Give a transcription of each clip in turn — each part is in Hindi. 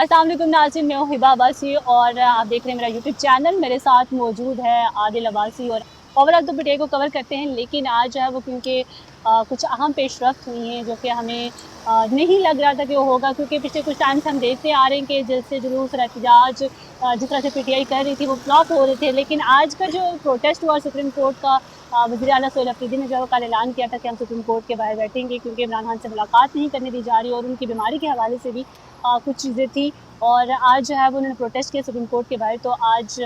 अस्सलाम वालेकुम नाज़रीन, मैं हूँ हिबा अब्बासी और आप देख रहे हैं मेरा यूट्यूब चैनल। मेरे साथ मौजूद है आदिल अब्बासी और ओवरऑल तो पीटीआई को कवर करते हैं, लेकिन आज जो है वो क्योंकि कुछ अहम पेशरफ्त हुई हैं जो कि हमें नहीं लग रहा था कि वो होगा, क्योंकि पिछले कुछ टाइम से हम देखते आ रहे हैं कि जलसे जुलूस और एहतजाज जिस तरह से पीटीआई कर रही थी वो फ्लॉप हो रहे थे। लेकिन आज का जो प्रोटेस्ट हुआ सुप्रीम कोर्ट का, वज़ीर आला सोहेल अफरीदी ने जो है वो कल ऐलान किया था कि हम सुप्रीम कोर्ट के बाहर बैठेंगे क्योंकि इमरान खान से मुलाकात नहीं करने दी जा रही और उनकी बीमारी के हवाले से भी कुछ चीज़ें थी। और आज जो है वो उन्होंने प्रोटेस्ट किया सुप्रीम कोर्ट के बाहर। तो आज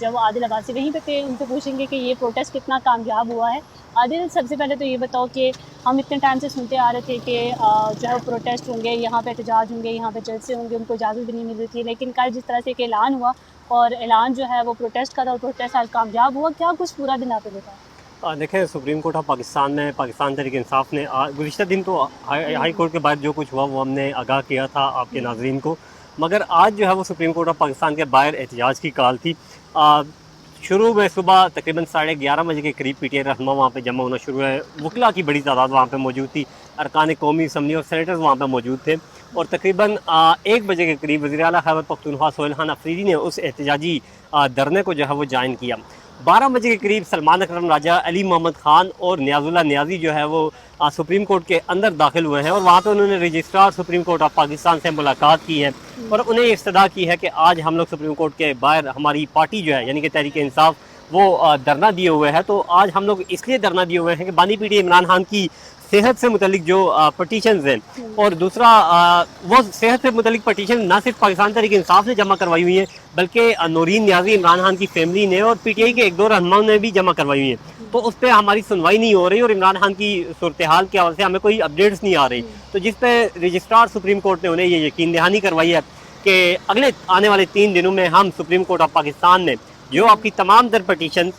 जब वो आदिल अब्बासी वहीं पे थे, उनसे पूछेंगे कि ये प्रोटेस्ट कितना कामयाब हुआ है। आदिल, सबसे पहले तो ये बताओ कि हम इतने टाइम से सुनते आ रहे थे कि जो है वो प्रोटेस्ट होंगे, यहाँ पे एहतजाज होंगे, यहाँ पे जलसे होंगे, उनको इजाज़त भी नहीं मिल रही थी। लेकिन कल जिस तरह से एक ऐलान हुआ और ऐलान जो है वो प्रोटेस्ट का था और प्रोटेस्ट आज कामयाब हुआ, क्या कुछ पूरा दिन आपने देखा? देखें, सुप्रीम कोर्ट ऑफ पाकिस्तान में पाकिस्तान तहरीक इंसाफ ने गुज़िश्ता दिन तो हाई कोर्ट के बाद जो कुछ हुआ वो हमने आगाह किया था आपके नाज़रीन को। मगर आज जो है वो सुप्रीम कोर्ट ऑफ पाकिस्तान के बाहर एहतजाज की कॉल थी। शुरू में सुबह तकरीबन 11:30 बजे के करीब पीटीआई रहनुमा वहाँ पे जमा होना शुरू है। वकला की बड़ी तादाद वहाँ पे मौजूद थी। अरकान कौमी असम्बली और सेनेटर्स वहाँ पे मौजूद थे और तकरीबन 1 बजे के करीब वज़ीर आला खैबर पख्तूनख्वा सोहेल खान अफरीदी ने उस एहतजाजी धरने को जो है वो ज्वाइन किया। 12 बजे के करीब सलमान अकरम राजा, अली मोहम्मद ख़ान और नियाज़ुल्लाह नियाज़ी जो है वो सुप्रीम कोर्ट के अंदर दाखिल हुए हैं और वहाँ पे उन्होंने registrar supreme court of Pakistan से मुलाकात की है और उन्हें इस्तदा की है कि आज हम लोग सुप्रीम कोर्ट के बाहर हमारी पार्टी जो है यानी कि तहरीक इंसाफ वो धरना दिए हुए है। तो आज हम लोग इसलिए धरना दिए हुए हैं कि बानी पीढ़ी इमरान खान की सेहत से मुतलिक जो पटिशन्स हैं और दूसरा वो सेहत से मुतलिक पटिशन ना सिर्फ पाकिस्तान तहरीक इंसाफ ने जमा करवाई हुई है बल्कि नूरीन नियाज़ी इमरान खान की फैमिली ने और पीटीआई के 1-2 रहनुमाओं ने भी जमा करवाई हुई है। तो उस पर हमारी सुनवाई नहीं हो रही और इमरान खान की सूरत हाल के हवाले से हमें कोई अपडेट्स नहीं आ रही। तो जिस पे रजिस्ट्रार सुप्रीम कोर्ट ने उन्हें ये यकीन दहानी करवाई है कि अगले आने वाले 3 दिनों में हम सुप्रीम कोर्ट ऑफ पाकिस्तान में जो आपकी तमाम तर petition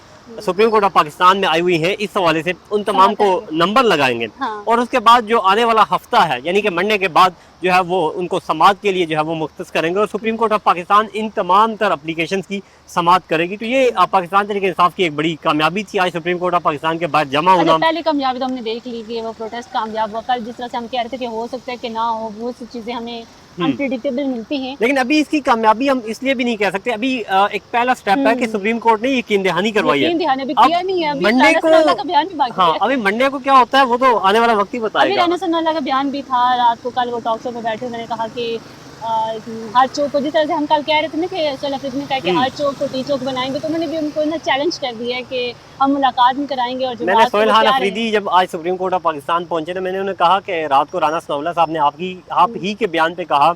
supreme court of Pakistan में आई हुई है इस हवाले से उन तमाम को नंबर लगाएंगे। हाँ। और उसके बाद जो आने वाला हफ्ता है यानी कि मंडे के बाद जो है वो उनको समाअत के लिए जो है वो मुख्तस करेंगे और सुप्रीम कोर्ट ऑफ पाकिस्तान इन तमाम तर अप्लीकेशंस की समाअत करेगी। तो ये पाकिस्तान तहरीक इंसाफ की एक बड़ी कामयाबी थी आज सुप्रीम कोर्ट ऑफ पाकिस्तान के बाद जमा होना। पहले कामयाबी तो हमने देख ली कि वो प्रोटेस्ट कामयाब हुआ। कल जिस तरह से हम कह रहे थे कि हो सकता है कि ना हो, वो सब चीज़ें हमें अनप्रेडिक्टेबल मिलती हैं। लेकिन अभी इसकी कामयाबी हम इसलिए भी नहीं कह सकते। अभी एक पहला स्टेप है कि सुप्रीम कोर्ट ने यकीन दहानी करवाई है। मंडे को का बयान भी बाकी है। अभी मंडे को क्या होता है वो तो आने वाला वक्त ही बताएगा। अभी राना सनाउल्लाह का बयान भी था रात को, कल वो टॉक शो पे बैठे उन्होंने कहा कि हर चौक को, जिस तरह से हम कल कह रहे थे ना कि सोहेल अफरीदी ने कहा कि हर चौक को टी चौक बनाएंगे, तो उन्होंने भी उनको ना चैलेंज कर दिया है कि हम मुलाकात नहीं कराएंगे। और मैंने सोहेल खान अफरीदी जब आज सुप्रीम कोर्ट ऑफ पाकिस्तान पहुंचे तो मैंने उन्हें कहा कि रात को राना सनाउल्लाह साहब ने आप ही के बयान पे कहा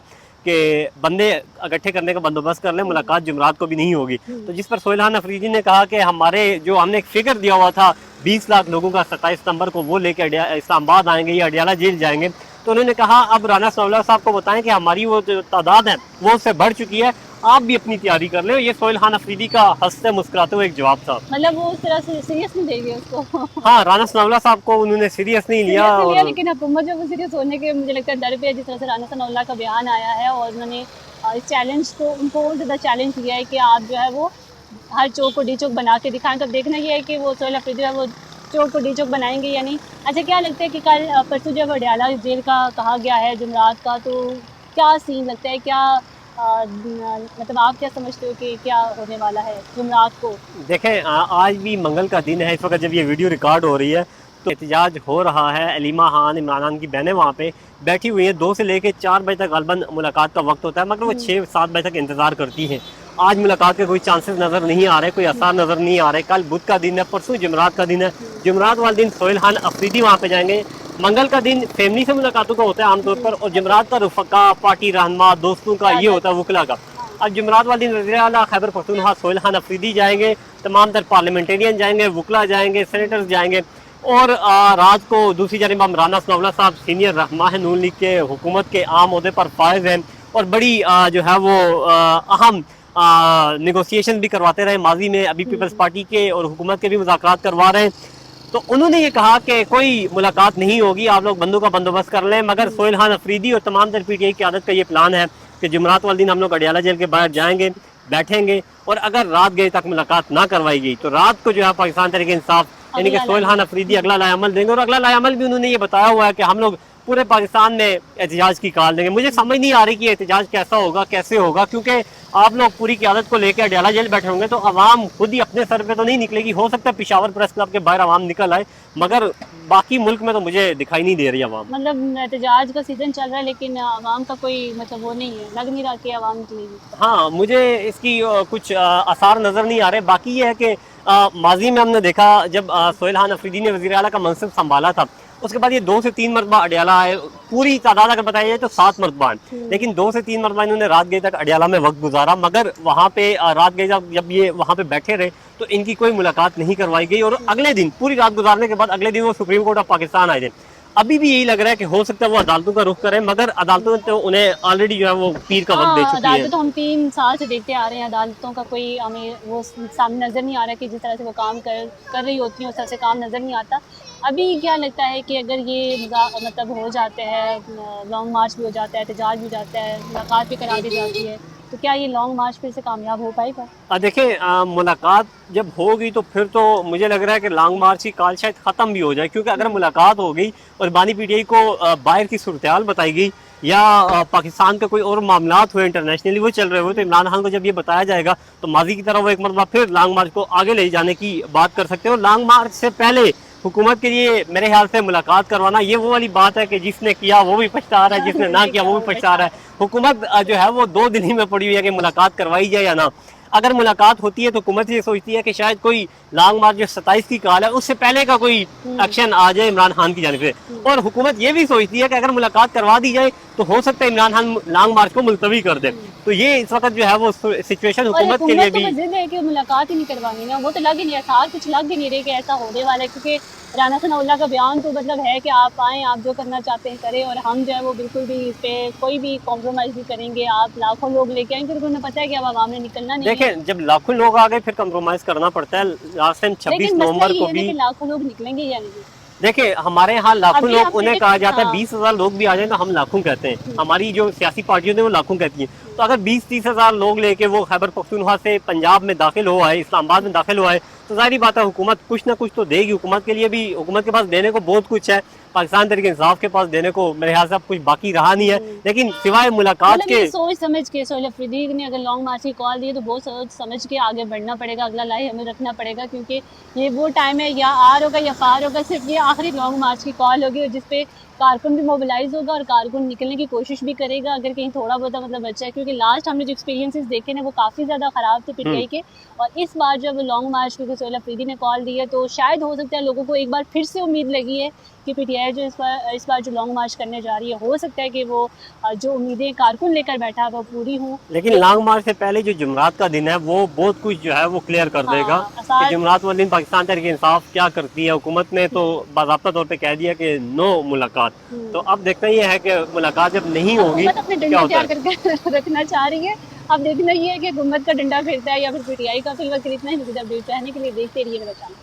कि बंदे इकट्ठे करने का बंदोबस्त कर लें, मुलाकात जुमरात को भी नहीं होगी। तो जिस पर सोहेल खान अफरीदी ने कहा कि हमारे जो हमने एक फिगर दिया हुआ था 20 लाख लोगों का 27 सितंबर को वो लेके इस्लामाबाद आएंगे या अडियाला जेल जाएंगे, तो उन्होंने कहा अब राना सनाउल्लाह साहब को बताएं कि हमारी वो जो तादाद है वो उससे बढ़ चुकी है, आप भी अपनी तैयारी कर ले। ये सोहेल खान अफरीदी का हंसते मुस्कुराते हुए एक जवाब था। मतलब वो उस तरह से सीरियस नहीं देंगे उसको। हाँ, राना सनाउल्लाह साहब को उन्होंने सीरियस नहीं लिया और लेकिन हुकूमत जो सीरियस होने के मुझे लगता है डर पे है। जिस तरह से राना सनाउल्लाह का बयान आया है और उन्होंने इस चैलेंज को उनको और ज़्यादा चैलेंज दिया है कि आप जो है वो हर चौक को डी चौक बना के दिखाएं। तो देखना ये है कि वो सोहेल अफरीदी है वो चौक को डी चौक बनाएंगे या नहीं। अच्छा, क्या लगता है कि कल परसों जब अडियाला जेल का कहा गया है जुमरात का, तो क्या सीन लगता है, क्या मतलब आप क्या समझते हो कि क्या होने वाला है जुमरात को? देखें, आज भी मंगल का दिन है। इस वक्त जब ये वीडियो रिकॉर्ड हो रही है तो एहतजाज हो रहा है। अलीमा खान, इमरान खान की बहनें वहाँ पे बैठी हुई हैं। 2 से लेकर 4 बजे तक गलबन मुलाकात का वक्त होता है, मगर वो 6-7 बजे तक इंतज़ार करती हैं। आज मुलाकात के कोई चांसेस नज़र नहीं आ रहे, कोई आसार नज़र नहीं आ रहे। कल बुध का दिन है, परसों जुमरात का दिन है। जुमरात वाले दिन सोहेल खान अफरीदी वहाँ पे जाएंगे। मंगल का दिन फैमिली से मुलाकातों का होता है आमतौर पर और जुमरात का रुफका, पार्टी रहनुमा, दोस्तों का ये होता है वकला का। अब जुमरात वाले दिन वज़ीर आला खैबर पख्तूनख्वा सोहेल खान अफरीदी जाएंगे, तमाम तर पार्लियामेंटेरियन जाएंगे, वकला जाएंगे, सेनेटर्स जाएंगे और रात को दूसरी जानिब हम राना सनाउल्लाह साहब सीनियर रहनुमा हैं नून लीग के, हुकूमत के आम ओहदे पर फायज हैं और बड़ी जो है वो अहम नेगोशिएशन भी करवाते रहे माजी में। अभी पीपल्स पार्टी के और हुकूमत के भी मुज़ाकरात करवा रहे हैं। तो उन्होंने ये कहा कि कोई मुलाकात नहीं होगी, आप लोग बंदों का बंदोबस्त कर लें। मगर सोहेल खान अफरीदी और तमाम तर पीटीआई की आदत का ये प्लान है कि जुमरात वाले दिन हम लोग अडियाला जेल के बाहर जाएंगे, बैठेंगे और अगर रात गए तक मुलाकात ना करवाई गई तो रात को जो है पाकिस्तान तहरीक इंसाफ यानी कि सोहेल खान अफरीदी अगला लाएअमल देंगे। और अगला लाएअमल भी उन्होंने ये बताया हुआ है कि हम लोग पूरे पाकिस्तान में एहतजाज की कॉल देंगे। मुझे समझ नहीं आ रही कि एहतजाज कैसा होगा, कैसे होगा, क्योंकि आप लोग पूरी क़यादत को लेकर अडयाला जेल बैठे होंगे तो आवाम खुद ही अपने सर पे तो नहीं निकलेगी। हो सकता है पेशावर प्रेस क्लब के बाहर आवाम निकल आए, मगर बाकी मुल्क में तो मुझे दिखाई नहीं दे रही आवाम। मतलब एहतजाज का सीजन चल रहा है लेकिन आवाम का कोई मतलब वो नहीं है, लग नहीं रहा कि आवाम निकलेगी। हाँ, मुझे इसकी कुछ आसार नज़र नहीं आ रहे। बाकी ये है कि माजी में हमने देखा जब सोहेल खान अफरीदी ने वज़ीर आला का मनसब संभाला था, उसके बाद ये 2 से 3 मरतबा अडयाला आए। पूरी तादाद अगर बताई जाए तो 7 मरतबा हैं, लेकिन 2 से 3 मरतबा इन्होंने रात गए तक अडयाला में वक्त गुजारा, मगर वहाँ पे रात गए जब ये वहाँ पे बैठे रहे तो इनकी कोई मुलाकात नहीं करवाई गई। और अगले दिन पूरी रात गुजारने के बाद अगले दिन वो सुप्रीम कोर्ट ऑफ पाकिस्तान आए थे। अभी भी यही लग रहा है कि हो सकता है वो अदालतों का रुख करें, मगर अदालतों ने तो उन्हें ऑलरेडी जो है वो पीर का वक्त दे चुकी है। अदालतें तो हम 3 साल से देखते आ रहे हैं, अदालतों का कोई हमें वो सामने नज़र नहीं आ रहा कि जिस तरह से वो काम कर रही होती हैं उस तरह से काम नज़र नहीं आता। अभी क्या लगता है कि अगर ये मतलब हो जाते हैं, लॉन्ग मार्च भी हो जाता है, एहतजाज भी हो जाता है, मुलाकात भी करा दी जाती है, तो क्या ये लॉन्ग मार्च फिर से कामयाब हो पाएगा? देखें, मुलाकात जब होगी तो फिर तो मुझे लग रहा है कि लॉन्ग मार्च की कॉल शायद ख़त्म भी हो जाए, क्योंकि अगर मुलाकात हो गई और बानी पीटीआई को बाहर की सूरत बताई गई या पाकिस्तान के कोई और मामलात हुए इंटरनेशनली वो चल रहे हुए, तो इमरान खान को जब ये बताया जाएगा तो माजी की तरह वो एक मरतबा फिर लॉन्ग मार्च को आगे ले जाने की बात कर सकते हो। लॉन्ग मार्च से पहले हुकूमत के लिए मेरे ख्याल से मुलाकात करवाना ये वो वाली बात है कि जिसने किया वो भी पछता रहा है, जिसने ना किया वो भी पछता रहा है। हुकूमत जो है वो 2 दिन ही में पड़ी हुई है कि मुलाकात करवाई जाए या ना। अगर मुलाकात होती है तो हुकूमत ये सोचती है कि शायद कोई लॉन्ग मार्च जो 27 की कॉल है उससे पहले का कोई एक्शन आ जाए इमरान खान की जानिब से। और हुकूमत ये भी सोचती है कि अगर मुलाकात करवा दी जाए तो हो सकता है इमरान खान लॉन्ग मार्च को मुलतवी कर दे। तो ये इस वक्त जो है वो सिचुएशन हुकूमत के लिए भी जिद है कि मुलाकात ही नहीं करवानी ना, वो तो लग ही नहीं रहा, कुछ लग ही नहीं रहे कि ऐसा होने वाला है, क्योंकि राना सनाउल्लाह का बयान तो मतलब है कि आप आएँ, आप जो करना चाहते हैं करें, और हम जो है वो बिल्कुल भी इस पे कोई भी कॉम्प्रोमाइज़ नहीं करेंगे। आप लाखों लोग लेके आएंगे क्योंकि उन्हें पता है कि अब आवाम ने निकलना नहीं है। देखें, जब लाखों लोग आ गए फिर कंप्रोमाइज करना पड़ता है। लास्ट टाइम 26 नवंबर को भी लाखों लोग निकलेंगे या नहीं। देखिए, हमारे यहाँ लाखों लोग उन्हें कहा जाता है, हाँ। 20,000 लोग भी आ जाए तो हम लाखों कहते हैं। हमारी जो सियासी पार्टियों ने वो लाखों कहती हैं। तो अगर 20-30 हज़ार लोग लेके वो खैबर पख्तूनख्वा से पंजाब में दाखिल हो आए, इस्लामाबाद में दाखिल हो आए, तो जाहिर बात है हुकूमत कुछ ना कुछ तो देगी। हुकूमत के लिए भी, हुकूमत के पास देने को बहुत कुछ है। पाकिस्तान तहरीक इंसाफ के पास देने को मेरे ख्याल से अब कुछ बाकी रहा नहीं है, लेकिन सिवाय मुलाकात मतलब के सोच समझ के सोहेल अफरीदी ने अगर लॉन्ग मार्च की कॉल दी है तो बहुत सोच समझ के आगे बढ़ना पड़ेगा, अगला लाई हमें रखना पड़ेगा, क्योंकि ये वो टाइम है या आर होगा या पार होगा, सिर्फ ये आखिरी लॉन्ग मार्च की कॉल होगी और जिसपे कारकुन भी मोबिलाइज होगा और कारकुन निकलने की कोशिश भी करेगा अगर कहीं थोड़ा बहुत मतलब बचा है, क्योंकि लास्ट हमने जो एक्सपीरियंसेस देखे ना वो काफ़ी ज़्यादा ख़राब थे पीटीआई के। और इस बार जब लॉन्ग मार्च क्योंकि सोहेल अफरीदी ने कॉल दी है तो शायद हो सकता है लोगों को एक बार फिर से उम्मीद लगी है कि पीटीआई जो इस बार जो लॉन्ग मार्च करने जा रही है, हो सकता है कि वो जो उम्मीदें कारकुन लेकर बैठा है वो पूरी हों। लेकिन लॉन्ग मार्च से पहले जो जुमरात का दिन है वो बहुत कुछ जो है वो क्लियर कर देगा कि जुमरात वाले दिन पाकिस्तान तहरीक इंसाफ क्या करती है। हुकूमत ने तो बाज़ाब्ता तौर पे कह दिया कि नो मुलाकात। तो अब देखना ये है कि मुलाकात जब नहीं होगी अपने डंडा तैयार करके रखना चाह रही है। अब देखना ये है कि हुकूमत का डंडा फिरता है या फिर पीटीआई का। फिलहाल इतना ही, अपडेट रहने के लिए देखते रहिए मेरा चैनल।